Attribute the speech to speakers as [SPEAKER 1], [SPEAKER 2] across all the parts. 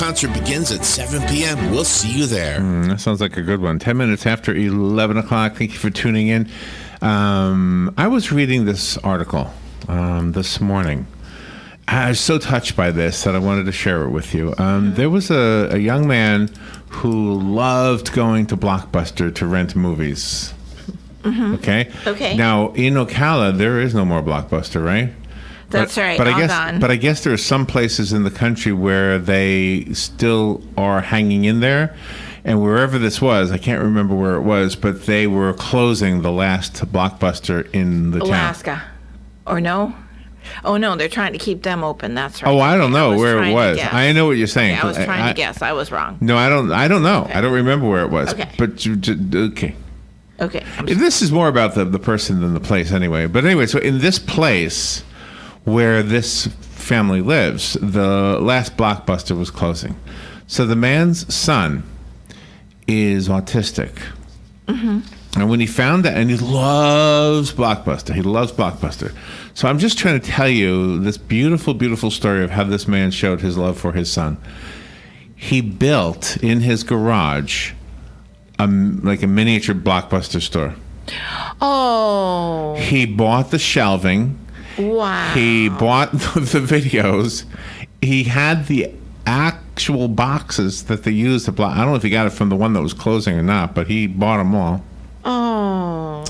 [SPEAKER 1] concert begins at 7 p.m. We'll see you there.
[SPEAKER 2] That sounds like a good one. 10 minutes after 11 o'clock. Thank you for tuning in. I was reading this article this morning. I was so touched by this that I wanted to share it with you. There was a young man who loved going to Blockbuster to rent movies. Okay?
[SPEAKER 3] Okay.
[SPEAKER 2] Now, in Ocala, there is no more Blockbuster, right?
[SPEAKER 3] That's right.
[SPEAKER 2] But
[SPEAKER 3] all
[SPEAKER 2] I guess,
[SPEAKER 3] gone.
[SPEAKER 2] but I guess there are some places in the country where they still are hanging in there, and wherever this was, I can't remember where it was, but they were closing the last Blockbuster in the town.
[SPEAKER 3] Alaska. Or no? Oh, no, they're trying to keep them open. That's right.
[SPEAKER 2] Oh, I don't know where it
[SPEAKER 3] trying to
[SPEAKER 2] was.
[SPEAKER 3] guess.
[SPEAKER 2] I know what you're saying.
[SPEAKER 3] Yeah, I was trying to guess. I was wrong.
[SPEAKER 2] No, I don't know. I don't remember where it was.
[SPEAKER 3] Okay.
[SPEAKER 2] But okay.
[SPEAKER 3] Okay.
[SPEAKER 2] This is more about the person than the place anyway. But anyway, so in this place where this family lives, the last Blockbuster was closing. So the man's son is autistic. And when he found that, and he loves Blockbuster. So I'm just trying to tell you this beautiful, beautiful story of how this man showed his love for his son. He built in his garage like a miniature Blockbuster store.
[SPEAKER 3] Oh.
[SPEAKER 2] He bought the shelving.
[SPEAKER 3] Wow.
[SPEAKER 2] He bought the videos. He had the actual boxes that they used to block. I don't know if he got it from the one that was closing or not, but he bought them all.
[SPEAKER 3] Oh.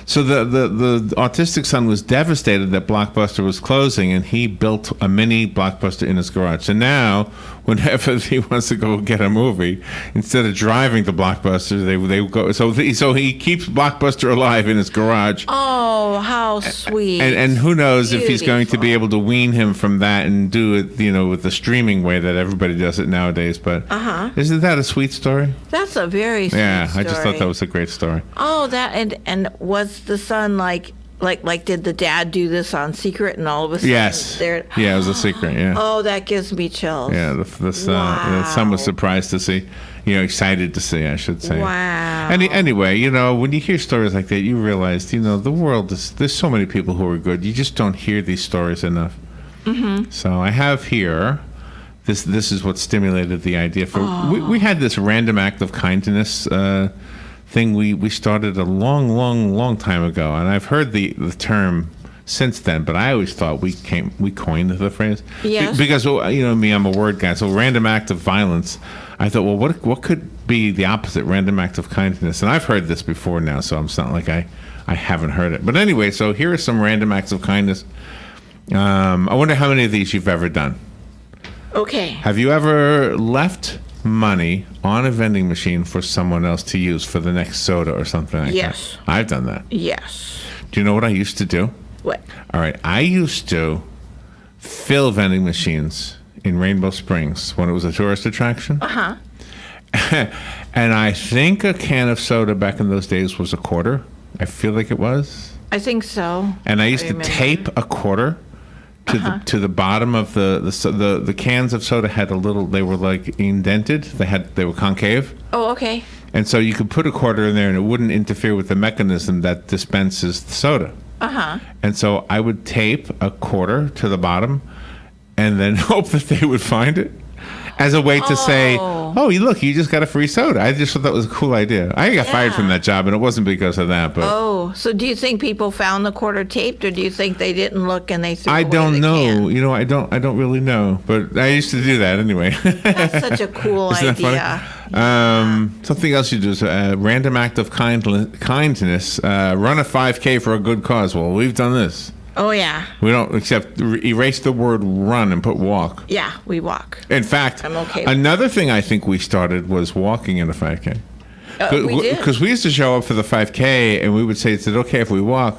[SPEAKER 2] So the autistic son was devastated that Blockbuster was closing, and he built a mini Blockbuster in his garage. So now, whenever he wants to go get a movie, instead of driving to Blockbuster, they go. So he keeps Blockbuster alive in his garage.
[SPEAKER 3] Oh, how sweet.
[SPEAKER 2] And who knows if he's going to be
[SPEAKER 3] Beautiful.
[SPEAKER 2] able to wean him from that and do it, with the streaming way that everybody does it nowadays. But isn't that a sweet story?
[SPEAKER 3] That's a very sweet
[SPEAKER 2] Yeah,
[SPEAKER 3] story.
[SPEAKER 2] I just thought that was a great story.
[SPEAKER 3] Oh, that and was the son like did the dad do this on secret and all of a sudden
[SPEAKER 2] Yes.
[SPEAKER 3] there?
[SPEAKER 2] Yeah, it was a secret. Yeah.
[SPEAKER 3] Oh, that gives me chills.
[SPEAKER 2] Yeah, the son was
[SPEAKER 3] Wow.
[SPEAKER 2] surprised to see, excited to see, I should say.
[SPEAKER 3] Wow.
[SPEAKER 2] Anyway, when you hear stories like that, you realize, the world there's so many people who are good. You just don't hear these stories enough. So I have here, this is what stimulated the idea for. We had this random act of kindness thing we started a long time ago, and I've heard the term since then, but I always thought we coined the phrase.
[SPEAKER 3] Yes.
[SPEAKER 2] Because me, I'm a word guy. So random act of violence. I thought, well, what could be the opposite? Random act of kindness. And I've heard this before now, so it's not like I haven't heard it. But anyway, so here are some random acts of kindness. I wonder how many of these you've ever done.
[SPEAKER 3] Okay.
[SPEAKER 2] Have you ever left money on a vending machine for someone else to use for the next soda or something like
[SPEAKER 3] Yes.
[SPEAKER 2] that? I've done that.
[SPEAKER 3] Yes.
[SPEAKER 2] Do you know what I used to do?
[SPEAKER 3] What?
[SPEAKER 2] All right, I used to fill vending machines in Rainbow Springs when it was a tourist attraction. And I think a can of soda back in those days was $0.25. I feel like it was.
[SPEAKER 3] I think so.
[SPEAKER 2] And I used to
[SPEAKER 3] remember.
[SPEAKER 2] tape a quarter to the bottom of the cans of soda had a little. They were like indented. They were concave.
[SPEAKER 3] Oh, okay.
[SPEAKER 2] And so you could put a quarter in there, and it wouldn't interfere with the mechanism that dispenses the soda. And so I would tape a quarter to the bottom and then hope that they would find it as a way to say, oh, you just got a free soda. I just thought that was a cool idea. I got fired from that job, and it wasn't because of that. But
[SPEAKER 3] Oh, so do you think people found the quarter taped, or do you think they didn't look and they threw
[SPEAKER 2] I
[SPEAKER 3] away
[SPEAKER 2] don't
[SPEAKER 3] the
[SPEAKER 2] know.
[SPEAKER 3] can?
[SPEAKER 2] I don't really know. But I used to do that anyway.
[SPEAKER 3] That's such a cool
[SPEAKER 2] Isn't that
[SPEAKER 3] idea.
[SPEAKER 2] funny? Something else you do is a random act of kindness. Run a 5K for a good cause. Well, we've done this.
[SPEAKER 3] Oh, yeah.
[SPEAKER 2] We don't except erase the word run and put walk.
[SPEAKER 3] Yeah, we walk.
[SPEAKER 2] In fact,
[SPEAKER 3] I'm okay with
[SPEAKER 2] another thing I think we started was walking in a 5K.
[SPEAKER 3] We did.
[SPEAKER 2] Because we used to show up for the 5K and we would say, is it okay if we walk?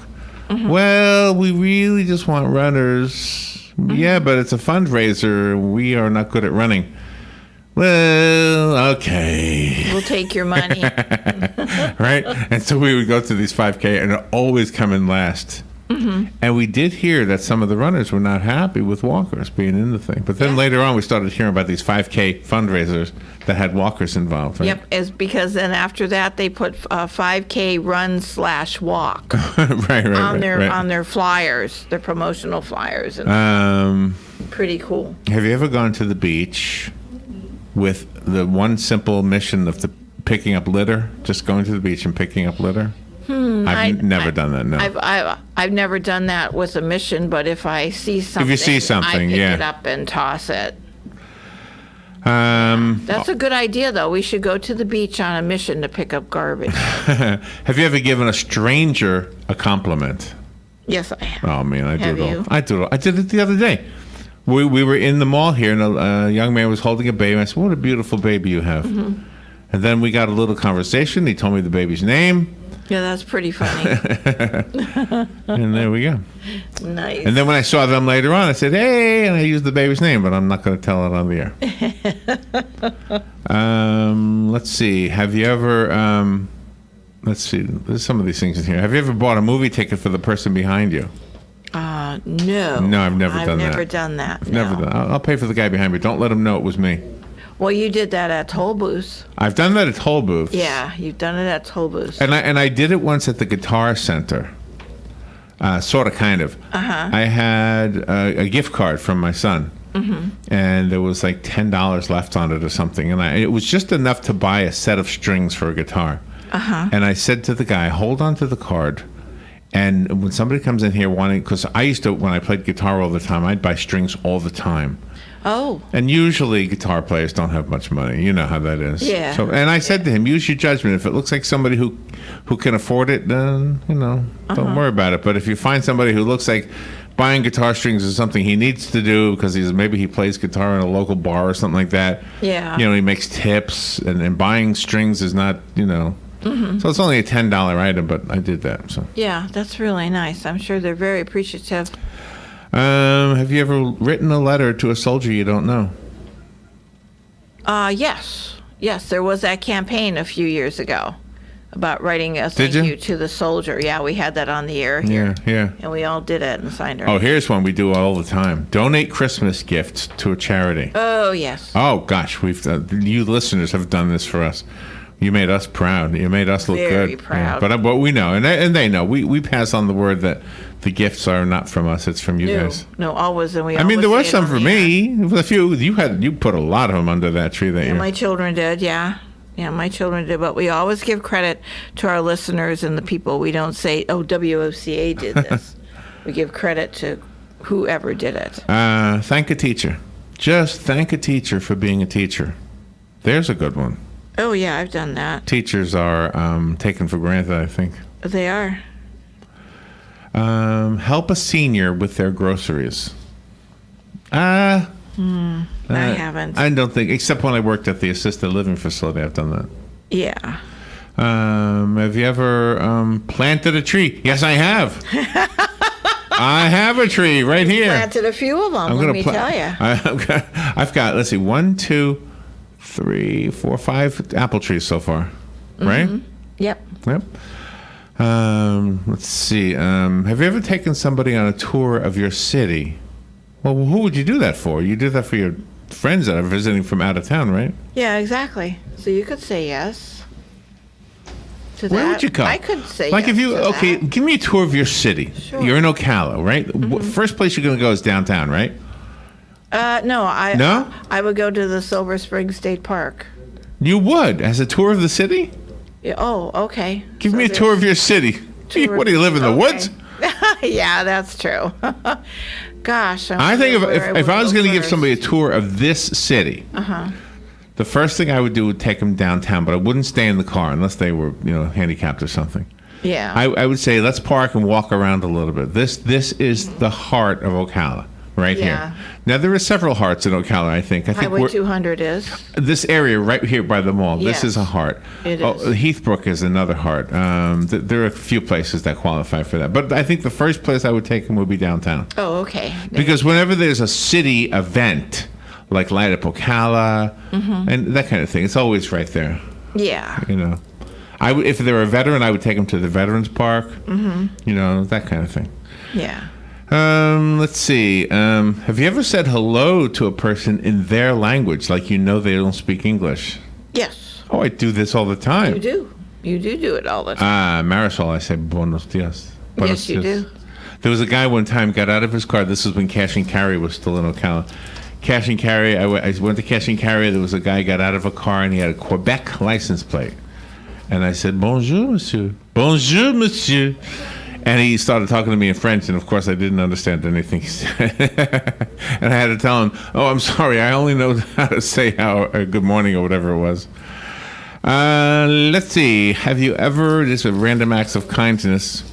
[SPEAKER 3] Mm-hmm.
[SPEAKER 2] Well, we really just want runners.
[SPEAKER 3] Mm-hmm.
[SPEAKER 2] Yeah, but it's a fundraiser. We are not good at running. Well, okay.
[SPEAKER 3] We'll take your money.
[SPEAKER 2] Right? And so we would go to these 5K and it always come in last. And we did hear that some of the runners were not happy with walkers being in the thing. But then later on, we started hearing about these 5K fundraisers that had walkers involved. Right?
[SPEAKER 3] Yep, is because then after that they put 5K run/walk
[SPEAKER 2] right,
[SPEAKER 3] on their flyers, their promotional flyers, and pretty cool.
[SPEAKER 2] Have you ever gone to the beach with the one simple mission of picking up litter, just going to the beach and picking up litter? I've never done that. No.
[SPEAKER 3] I've never done that with a mission, but if I see something, I pick it up and toss it. That's a good idea, though. We should go to the beach on a mission to pick up garbage.
[SPEAKER 2] Have you ever given a stranger a compliment?
[SPEAKER 3] Yes, I have.
[SPEAKER 2] Oh man, I
[SPEAKER 3] Have
[SPEAKER 2] do it all.
[SPEAKER 3] you?
[SPEAKER 2] I do it all. I did it the other day. We were in the mall here, and a young man was holding a baby. I said, "What a beautiful baby you have."
[SPEAKER 3] Mm-hmm.
[SPEAKER 2] And then we got a little conversation. He told me the baby's name,
[SPEAKER 3] Yeah, that's pretty funny.
[SPEAKER 2] and there we go.
[SPEAKER 3] Nice.
[SPEAKER 2] And then when I saw them later on, I said, "Hey," and I used the baby's name, but I'm not going to tell it on the air. Let's see. Have you ever? Let's see. There's some of these things in here. Have you ever bought a movie ticket for the person behind you?
[SPEAKER 3] No.
[SPEAKER 2] No, I've never done that.
[SPEAKER 3] I've never done that.
[SPEAKER 2] Never
[SPEAKER 3] no.
[SPEAKER 2] done. I'll pay for the guy behind me. Don't let him know it was me.
[SPEAKER 3] Well, you did that at Toll Booth.
[SPEAKER 2] I've done that at Toll Booth.
[SPEAKER 3] Yeah, you've done it at Toll Booth.
[SPEAKER 2] And I did it once at the Guitar Center. Sort of, kind of. I had a gift card from my son, and there was like $10 left on it or something, and it was just enough to buy a set of strings for a guitar. And I said to the guy, "Hold on to the card." And when somebody comes in here wanting, because I used to, when I played guitar all the time, I'd buy strings all the time.
[SPEAKER 3] Oh.
[SPEAKER 2] And usually guitar players don't have much money. You know how that is.
[SPEAKER 3] Yeah.
[SPEAKER 2] So, and I said to him, use your judgment. If it looks like somebody who can afford it, then, don't worry about it. But if you find somebody who looks like buying guitar strings is something he needs to do because maybe he plays guitar in a local bar or something like that.
[SPEAKER 3] Yeah.
[SPEAKER 2] He makes tips, and buying strings is not, So it's only a $10 item, but I did that. So.
[SPEAKER 3] Yeah, that's really nice. I'm sure they're very appreciative.
[SPEAKER 2] Have you ever written a letter to a soldier you don't know?
[SPEAKER 3] Yes. Yes, there was that campaign a few years ago about writing a thank
[SPEAKER 2] you?
[SPEAKER 3] you to the soldier. Yeah, we had that on the air here.
[SPEAKER 2] Yeah.
[SPEAKER 3] And we all did it and signed our
[SPEAKER 2] Oh, here's one we do all the time. Donate Christmas gifts to a charity.
[SPEAKER 3] Oh, yes.
[SPEAKER 2] Oh, gosh. You listeners have done this for us. You made us proud. You made us look
[SPEAKER 3] Very
[SPEAKER 2] good.
[SPEAKER 3] proud.
[SPEAKER 2] Yeah, but we know, and they know. We pass on the word that the gifts are not from us; it's from you guys.
[SPEAKER 3] No, always. And we
[SPEAKER 2] I mean, there
[SPEAKER 3] always
[SPEAKER 2] was
[SPEAKER 3] say it
[SPEAKER 2] some
[SPEAKER 3] on
[SPEAKER 2] for
[SPEAKER 3] the air.
[SPEAKER 2] me. With a few, you put a lot of them under that tree that
[SPEAKER 3] Yeah,
[SPEAKER 2] year.
[SPEAKER 3] my children did, yeah. Yeah, my children did. But we always give credit to our listeners and the people. We don't say, oh, WOCA did this. We give credit to whoever did it.
[SPEAKER 2] Thank a teacher. Just thank a teacher for being a teacher. There's a good one.
[SPEAKER 3] Oh, yeah, I've done that.
[SPEAKER 2] Teachers are taken for granted, I think.
[SPEAKER 3] They are.
[SPEAKER 2] Help a senior with their groceries.
[SPEAKER 3] I haven't.
[SPEAKER 2] I don't think, except when I worked at the assisted living facility, I've done that.
[SPEAKER 3] Yeah.
[SPEAKER 2] Have you ever planted a tree? Yes, I have. I have a tree right here.
[SPEAKER 3] Planted a few of them, let me tell you.
[SPEAKER 2] I've got, let's see, 1, 2, 3, 4, 5 apple trees so far, right?
[SPEAKER 3] Yep.
[SPEAKER 2] Yep. Let's see. Have you ever taken somebody on a tour of your city? Well, who would you do that for? You do that for your friends that are visiting from out of town, right?
[SPEAKER 3] Yeah, exactly. So you could say yes to that.
[SPEAKER 2] Where would you go?
[SPEAKER 3] I could say
[SPEAKER 2] like
[SPEAKER 3] yes
[SPEAKER 2] if you
[SPEAKER 3] to
[SPEAKER 2] okay,
[SPEAKER 3] that.
[SPEAKER 2] give me a tour of your city.
[SPEAKER 3] Sure.
[SPEAKER 2] You're in Ocala, right? First place you're going to go is downtown, right?
[SPEAKER 3] No,
[SPEAKER 2] No?
[SPEAKER 3] I would go to the Silver Spring State Park.
[SPEAKER 2] You would as a tour of the city.
[SPEAKER 3] Yeah, oh, okay.
[SPEAKER 2] Give
[SPEAKER 3] So
[SPEAKER 2] me a tour of your city. Gee,
[SPEAKER 3] tour-
[SPEAKER 2] what do you live in the
[SPEAKER 3] okay.
[SPEAKER 2] woods?
[SPEAKER 3] Yeah, that's true. Gosh,
[SPEAKER 2] I think if I was going to give somebody a
[SPEAKER 3] first.
[SPEAKER 2] tour of this city, the first thing I would do would take them downtown, but I wouldn't stay in the car unless they were, handicapped or something.
[SPEAKER 3] Yeah.
[SPEAKER 2] I would say let's park and walk around a little bit. This is the heart of Ocala, right
[SPEAKER 3] Yeah.
[SPEAKER 2] here. Now there are several hearts in Ocala. I think
[SPEAKER 3] Highway
[SPEAKER 2] we're,
[SPEAKER 3] 200 is.
[SPEAKER 2] this area right here by the mall. This
[SPEAKER 3] Yes.
[SPEAKER 2] is a heart.
[SPEAKER 3] It
[SPEAKER 2] Oh,
[SPEAKER 3] is.
[SPEAKER 2] Heathbrook is another heart. There are a few places that qualify for that, but I think the first place I would take them would be downtown.
[SPEAKER 3] Oh, okay.
[SPEAKER 2] Because whenever there's a city event, like Light Up Ocala, and that kind of thing, it's always right there.
[SPEAKER 3] Yeah.
[SPEAKER 2] If they were a veteran, I would take them to the Veterans Park. That kind of thing.
[SPEAKER 3] Yeah.
[SPEAKER 2] Let's see. Have you ever said hello to a person in their language, like they don't speak English?
[SPEAKER 3] Yes.
[SPEAKER 2] Oh, I do this all the time.
[SPEAKER 3] You do. You do it all the time.
[SPEAKER 2] Marisol, I say buenos dias.
[SPEAKER 3] Yes, you do.
[SPEAKER 2] There was a guy one time got out of his car. This was when cash and carry was still in Ocala. cash and carry. I went to cash and carry. There was a guy got out of a car and he had a Quebec license plate. And I said, "Bonjour, monsieur." "Bonjour, monsieur." And he started talking to me in French, and of course I didn't understand anything he said. And I had to tell him, "Oh, I'm sorry, I only know how to say good morning," or whatever it was. Let's see. Have you ever, just a random acts of kindness.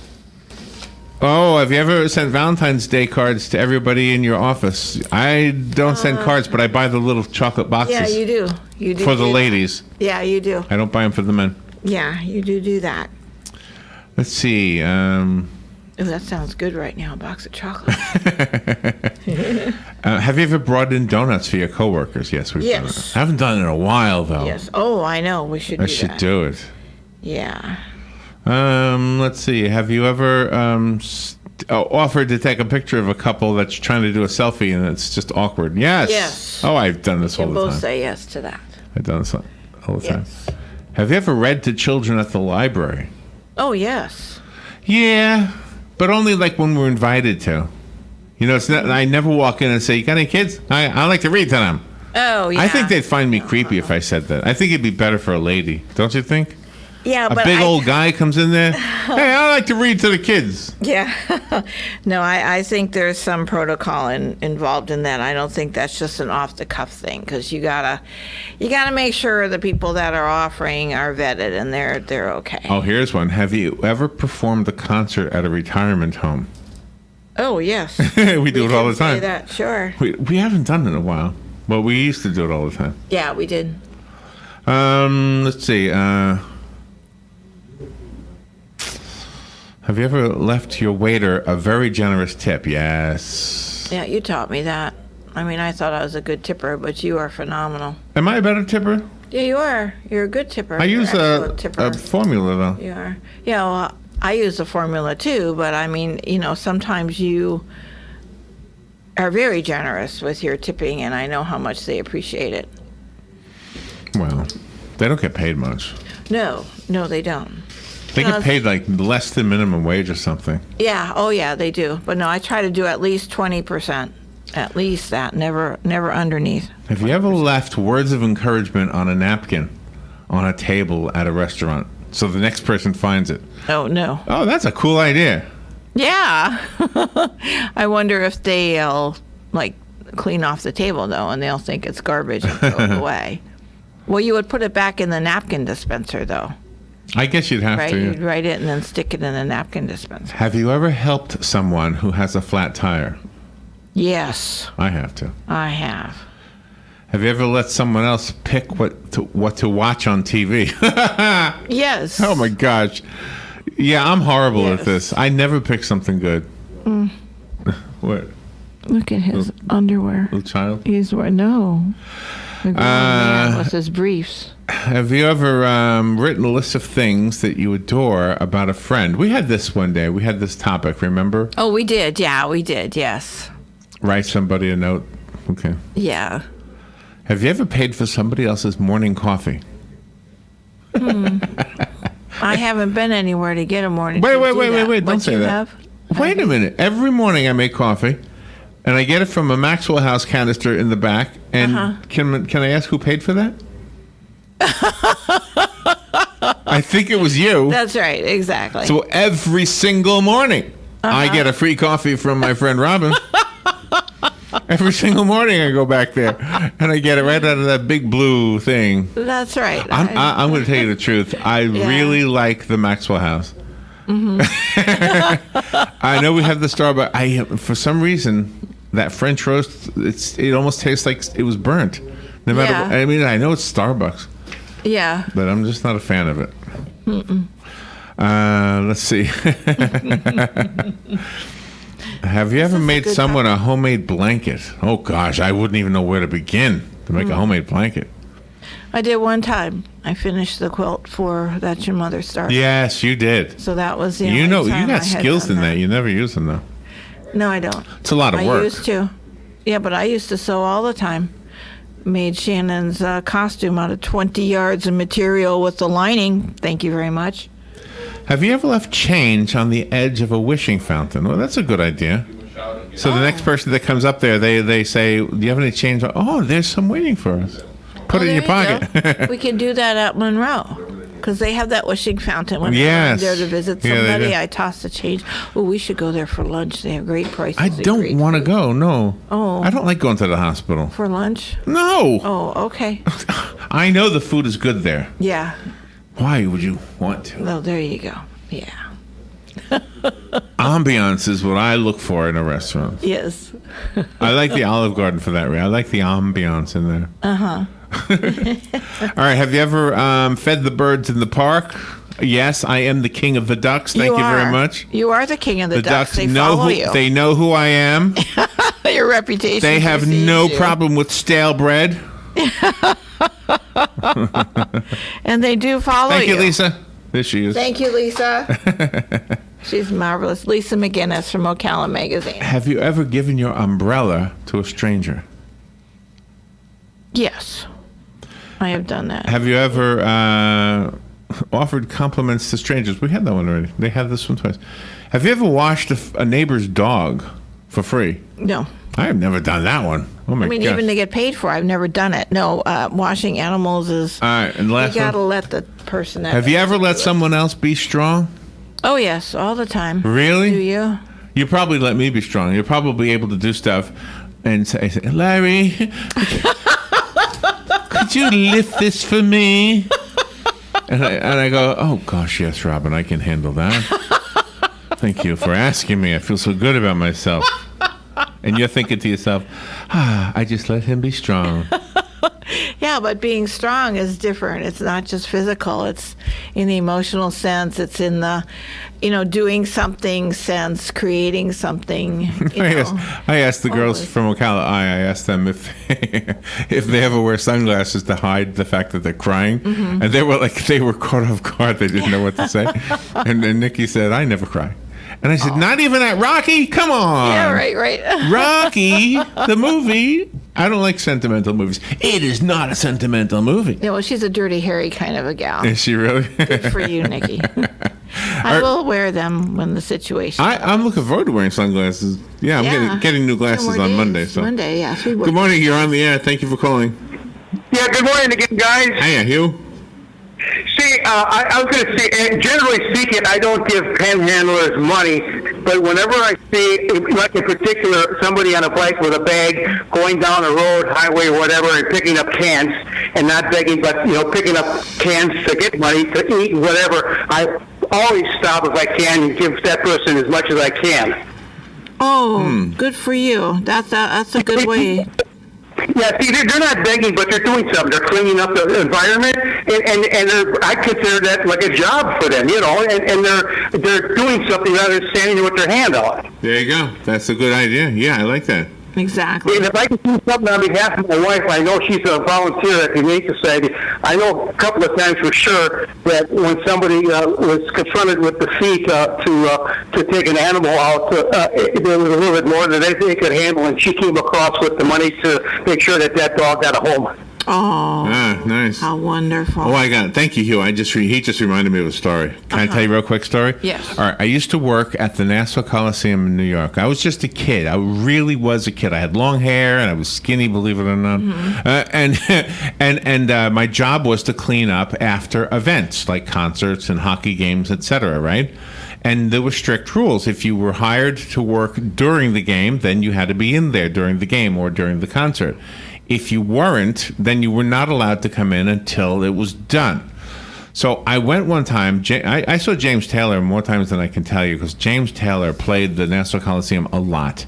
[SPEAKER 2] Oh, have you ever sent Valentine's Day cards to everybody in your office? I don't send cards, but I buy the little chocolate boxes.
[SPEAKER 3] Yeah, you do. You do
[SPEAKER 2] For the
[SPEAKER 3] do that.
[SPEAKER 2] ladies.
[SPEAKER 3] Yeah, you do.
[SPEAKER 2] I don't buy them for the men.
[SPEAKER 3] Yeah, you do that.
[SPEAKER 2] Let's see.
[SPEAKER 3] Oh, that sounds good right now, a box of chocolate.
[SPEAKER 2] Have you ever brought in donuts for your coworkers? Yes, we've done it.
[SPEAKER 3] Yes.
[SPEAKER 2] I haven't done it in a while, though.
[SPEAKER 3] Yes. Oh, I know. We should do
[SPEAKER 2] I
[SPEAKER 3] that.
[SPEAKER 2] should do it.
[SPEAKER 3] Yeah.
[SPEAKER 2] Let's see. Have you ever offered to take a picture of a couple that's trying to do a selfie and it's just awkward? Yes.
[SPEAKER 3] Yes.
[SPEAKER 2] Oh, I've done this all
[SPEAKER 3] Can
[SPEAKER 2] the
[SPEAKER 3] both
[SPEAKER 2] time.
[SPEAKER 3] say yes to that.
[SPEAKER 2] I've done this all the time.
[SPEAKER 3] Yes.
[SPEAKER 2] Have you ever read to children at the library?
[SPEAKER 3] Oh, yes.
[SPEAKER 2] Yeah, but only like when we're invited to. You know, it's not. I never walk in and say, "You got any kids?" I like to read to them.
[SPEAKER 3] Oh, yeah.
[SPEAKER 2] I think they'd find me creepy if I said that. I think it'd be better for a lady, don't you think?
[SPEAKER 3] Yeah,
[SPEAKER 2] A
[SPEAKER 3] but
[SPEAKER 2] big old guy comes in there. "Hey, I like to read to the kids."
[SPEAKER 3] Yeah. No, I think there's some protocol involved in that. I don't think that's just an off the cuff thing, because you gotta make sure the people that are offering are vetted and they're okay.
[SPEAKER 2] Oh, here's one. Have you ever performed a concert at a retirement home?
[SPEAKER 3] Oh, yes.
[SPEAKER 2] We do it all
[SPEAKER 3] can
[SPEAKER 2] the time.
[SPEAKER 3] say that, sure.
[SPEAKER 2] We haven't done it in a while. Well, we used to do it all the time.
[SPEAKER 3] Yeah, we did.
[SPEAKER 2] Let's see. Have you ever left your waiter a very generous tip? Yes.
[SPEAKER 3] Yeah, you taught me that. I mean, I thought I was a good tipper, but you are phenomenal.
[SPEAKER 2] Am I a better tipper?
[SPEAKER 3] Yeah, you are. You're a good tipper.
[SPEAKER 2] I use
[SPEAKER 3] You're an
[SPEAKER 2] a
[SPEAKER 3] excellent tipper.
[SPEAKER 2] formula, though.
[SPEAKER 3] You are. Yeah, well, I use the formula too, but I mean, sometimes you are very generous with your tipping, and I know how much they appreciate it.
[SPEAKER 2] Well, they don't get paid much.
[SPEAKER 3] No, they don't.
[SPEAKER 2] They get paid like less than minimum wage or something.
[SPEAKER 3] Yeah, oh yeah, they do. But no, I try to do at least 20%. At least that, never underneath.
[SPEAKER 2] Have you ever left words of encouragement on a napkin on a table at a restaurant so the next person finds it?
[SPEAKER 3] Oh, no.
[SPEAKER 2] Oh, that's a cool idea.
[SPEAKER 3] Yeah. I wonder if they'll, clean off the table, though, and they'll think it's garbage and throw it away. Well, you would put it back in the napkin dispenser, though,
[SPEAKER 2] I guess you'd have
[SPEAKER 3] right?
[SPEAKER 2] to.
[SPEAKER 3] You'd write it and then stick it in the napkin dispenser.
[SPEAKER 2] Have you ever helped someone who has a flat tire?
[SPEAKER 3] Yes,
[SPEAKER 2] I have to.
[SPEAKER 3] I have.
[SPEAKER 2] Have you ever let someone else pick what to watch on TV?
[SPEAKER 3] Yes.
[SPEAKER 2] Oh my gosh. Yeah, I'm horrible at
[SPEAKER 3] Yes.
[SPEAKER 2] this. I never pick something good. What?
[SPEAKER 3] Look at his underwear.
[SPEAKER 2] Little child?
[SPEAKER 3] He's wearing, no. The grown man with his briefs.
[SPEAKER 2] Have you ever written a list of things that you adore about a friend? We had this one day. We had this topic, remember?
[SPEAKER 3] Oh, we did. Yeah, we did. Yes.
[SPEAKER 2] Write somebody a note. Okay.
[SPEAKER 3] Yeah.
[SPEAKER 2] Have you ever paid for somebody else's morning coffee?
[SPEAKER 3] I haven't been anywhere to get a morning.
[SPEAKER 2] Wait,
[SPEAKER 3] to
[SPEAKER 2] wait,
[SPEAKER 3] do
[SPEAKER 2] wait,
[SPEAKER 3] that.
[SPEAKER 2] wait. Don't
[SPEAKER 3] But
[SPEAKER 2] say
[SPEAKER 3] you
[SPEAKER 2] that.
[SPEAKER 3] have?
[SPEAKER 2] Wait a minute. Every morning I make coffee, and I get it from a Maxwell House canister in the back. And can I ask who paid for that? I think it was you.
[SPEAKER 3] That's right. Exactly.
[SPEAKER 2] So every single morning, I get a free coffee from my friend Robin. Every single morning I go back there, and I get it right out of that big blue thing.
[SPEAKER 3] That's right.
[SPEAKER 2] I'm going to tell you the truth. I really like the Maxwell House. I know we have the Starbucks. For some reason, that French roast, it almost tastes like it was burnt. No matter.
[SPEAKER 3] Yeah.
[SPEAKER 2] I mean, I know it's Starbucks,
[SPEAKER 3] Yeah.
[SPEAKER 2] but I'm just not a fan of it. Let's see. Have you ever
[SPEAKER 3] is a
[SPEAKER 2] made
[SPEAKER 3] good
[SPEAKER 2] someone a homemade blanket? Oh gosh, I wouldn't even know where to begin to make a homemade blanket.
[SPEAKER 3] I did one time. I finished the quilt for That's Your Mother's Star.
[SPEAKER 2] Yes, you did.
[SPEAKER 3] So that was the
[SPEAKER 2] You
[SPEAKER 3] only
[SPEAKER 2] know, you
[SPEAKER 3] time
[SPEAKER 2] got
[SPEAKER 3] I had
[SPEAKER 2] skills
[SPEAKER 3] done
[SPEAKER 2] in that. You never use them though.
[SPEAKER 3] No, I don't.
[SPEAKER 2] It's a lot of
[SPEAKER 3] I
[SPEAKER 2] work.
[SPEAKER 3] used to. Yeah, but I used to sew all the time. Made Shannon's costume out of 20 yards of material with the lining. Thank you very much.
[SPEAKER 2] Have you ever left change on the edge of a wishing fountain? Well, that's a good idea. So the next person that comes up there, they say, "Do you have any change?" Oh, there's some waiting for us. Put it in your pocket.
[SPEAKER 3] We can do that at Monroe because they have that wishing fountain. When
[SPEAKER 2] Yes.
[SPEAKER 3] I'm there to visit
[SPEAKER 2] Yeah, they
[SPEAKER 3] somebody,
[SPEAKER 2] do.
[SPEAKER 3] I toss the change. Oh, we should go there for lunch. They have great prices.
[SPEAKER 2] I
[SPEAKER 3] and
[SPEAKER 2] don't
[SPEAKER 3] great
[SPEAKER 2] want to
[SPEAKER 3] food.
[SPEAKER 2] go. No.
[SPEAKER 3] Oh.
[SPEAKER 2] I don't like going to the hospital.
[SPEAKER 3] For lunch?
[SPEAKER 2] No.
[SPEAKER 3] Oh, okay.
[SPEAKER 2] I know the food is good there.
[SPEAKER 3] Yeah.
[SPEAKER 2] Why would you want to?
[SPEAKER 3] Well, there you go. Yeah.
[SPEAKER 2] Ambiance is what I look for in a restaurant.
[SPEAKER 3] Yes.
[SPEAKER 2] I like the Olive Garden for that. I like the ambiance in there. All right. Have you ever fed the birds in the park? Yes, I am the king of the ducks. Thank you very much.
[SPEAKER 3] You are the king of the ducks. They
[SPEAKER 2] know
[SPEAKER 3] follow
[SPEAKER 2] who
[SPEAKER 3] you.
[SPEAKER 2] they know who I am.
[SPEAKER 3] Your reputation.
[SPEAKER 2] They have
[SPEAKER 3] precedes
[SPEAKER 2] no
[SPEAKER 3] you.
[SPEAKER 2] problem with stale bread.
[SPEAKER 3] And they do follow
[SPEAKER 2] Thank you, Lisa. There she is.
[SPEAKER 3] Thank you, Lisa. She's marvelous. Lisa McGinnis from Ocala Magazine.
[SPEAKER 2] Have you ever given your umbrella to a stranger?
[SPEAKER 3] Yes. I have done that.
[SPEAKER 2] Have you ever offered compliments to strangers? We had that one already. They had this one twice. Have you ever washed a neighbor's dog for free?
[SPEAKER 3] No.
[SPEAKER 2] I have never done that one. Oh my
[SPEAKER 3] I mean,
[SPEAKER 2] gosh.
[SPEAKER 3] even to get paid for, I've never done it. No, washing animals is.
[SPEAKER 2] All right, and last
[SPEAKER 3] You gotta
[SPEAKER 2] one.
[SPEAKER 3] let the person.
[SPEAKER 2] Have you ever let someone else be strong?
[SPEAKER 3] Oh yes, all the time.
[SPEAKER 2] Really?
[SPEAKER 3] Do you?
[SPEAKER 2] You probably let me be strong. You're probably able to do stuff and say, Larry, could you lift this for me? And I go, oh gosh, yes, Robin, I can handle that. Thank you for asking me. I feel so good about myself. And you're thinking to yourself, I just let him be strong.
[SPEAKER 3] Yeah, but being strong is different. It's not just physical. It's in the emotional sense. It's in the, doing something sense, creating something.
[SPEAKER 2] I asked the girls
[SPEAKER 3] always.
[SPEAKER 2] from Ocala, I asked them if they ever wear sunglasses to hide the fact that they're crying.
[SPEAKER 3] Mm-hmm.
[SPEAKER 2] And they were caught off guard. They didn't know what to say. and Nikki said, I never cry. And I said, not even at Rocky? Come on.
[SPEAKER 3] Yeah, right.
[SPEAKER 2] Rocky, the movie. I don't like sentimental movies. It is not a sentimental movie.
[SPEAKER 3] Yeah, well, she's a Dirty Harry kind of a gal.
[SPEAKER 2] Is she really?
[SPEAKER 3] Good for you, Nikki. I will wear them when the situation.
[SPEAKER 2] I'm looking forward to wearing sunglasses. Yeah, I'm getting new glasses
[SPEAKER 3] Some more
[SPEAKER 2] on
[SPEAKER 3] days.
[SPEAKER 2] Monday. So.
[SPEAKER 3] Monday, yes. We will.
[SPEAKER 2] Good morning. You're on the air. Thank you for calling.
[SPEAKER 4] Yeah, good morning again, guys.
[SPEAKER 2] Hiya, Hugh.
[SPEAKER 4] See, I was going to say, generally speaking, I don't give panhandlers money, but whenever I see, like in particular, somebody on a bike with a bag going down a road, highway, whatever, and picking up cans, and not begging, but, picking up cans to get money, to eat, whatever, I always stop if I can and give that person as much as I can.
[SPEAKER 3] Oh, good for you. That's a good way.
[SPEAKER 4] Yeah, see, they're not begging, but they're doing something. They're cleaning up the environment, and I consider that like a job for them, and they're doing something rather than standing with their hand out.
[SPEAKER 2] There you go. That's a good idea. Yeah, I like that.
[SPEAKER 3] Exactly.
[SPEAKER 4] And if I can do something on behalf of my wife, I know she's a volunteer at the Humane Society. I know a couple of times for sure that when somebody was confronted with the fee to take an animal out, there was a little bit more than they could handle, and she came across with the money to make sure that dog got a home.
[SPEAKER 3] Oh,
[SPEAKER 2] Nice.
[SPEAKER 3] how wonderful.
[SPEAKER 2] Oh, I got it. Thank you, Hugh. He just reminded me of a story. Can I tell you a real quick story?
[SPEAKER 3] Yes.
[SPEAKER 2] All right. I used to work at the Nassau Coliseum in New York. I was just a kid. I really was a kid. I had long hair and I was skinny, believe it or not. And my job was to clean up after events like concerts and hockey games, etc. Right? And there were strict rules. If you were hired to work during the game, then you had to be in there during the game or during the concert. If you weren't, then you were not allowed to come in until it was done. So I went one time. I saw James Taylor more times than I can tell you because James Taylor played the Nassau Coliseum a lot.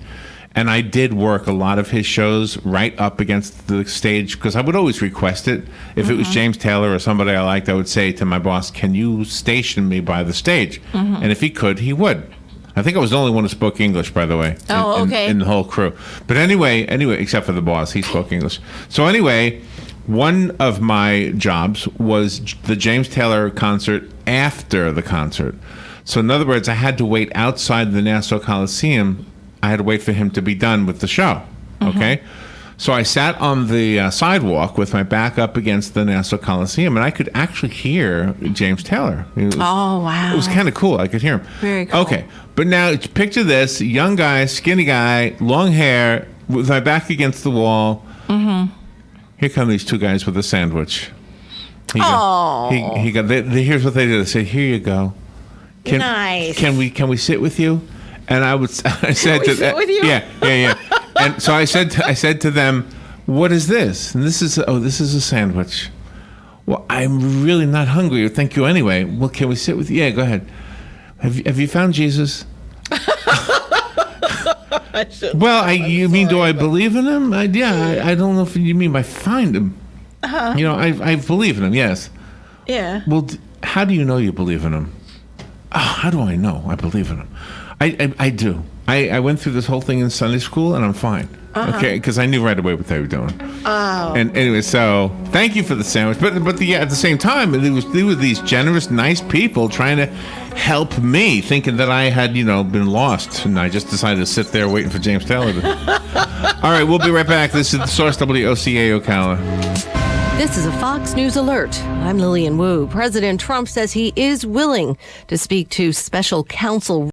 [SPEAKER 2] And I did work a lot of his shows right up against the stage because I would always request it. If it was James Taylor or somebody I liked, I would say to my boss, can you station me by the stage? And if he could, he would. I think I was the only one who spoke English, by the way.
[SPEAKER 3] Okay.
[SPEAKER 2] In the whole crew. But anyway, except for the boss, he spoke English. So anyway, one of my jobs was the James Taylor concert after the concert. So in other words, I had to wait outside the Nassau Coliseum. I had to wait for him to be done with the show. Okay? So I sat on the sidewalk with my back up against the Nassau Coliseum, and I could actually hear James Taylor.
[SPEAKER 3] Oh, wow.
[SPEAKER 2] It was kind of cool. I could hear him.
[SPEAKER 3] Very cool.
[SPEAKER 2] Okay, but now picture this: young guy, skinny guy, long hair, with my back against the wall. Mm-hmm. Here come these two guys with a sandwich. Here's what they did. They said, "Here you go.
[SPEAKER 3] Nice.
[SPEAKER 2] Can we sit with you?" And I said
[SPEAKER 3] we sit with you?
[SPEAKER 2] Yeah. And so I said to them, "What is this?" And this is a sandwich. Well, I'm really not hungry. Thank you anyway. Well, can we sit with you? Yeah, go ahead. Have you found Jesus? Well, you mean, do I believe in him? I don't know if you mean by find him. Uh-huh. I believe in him, yes.
[SPEAKER 3] Yeah.
[SPEAKER 2] Well, how do you know you believe in him? Oh, how do I know I believe in him? I do. I went through this whole thing in Sunday school, and I'm fine. Uh-huh. Okay, because I knew right away what they were doing.
[SPEAKER 3] Oh.
[SPEAKER 2] And anyway, so thank you for the sandwich. But at the same time, there were these generous, nice people trying to help me, thinking that I had, been lost, and I just decided to sit there waiting for James Taylor. All right, we'll be right back. This is the Source WOCA Ocala.
[SPEAKER 5] This is a Fox News Alert. I'm Lillian Wu. President Trump says he is willing to speak to special counsel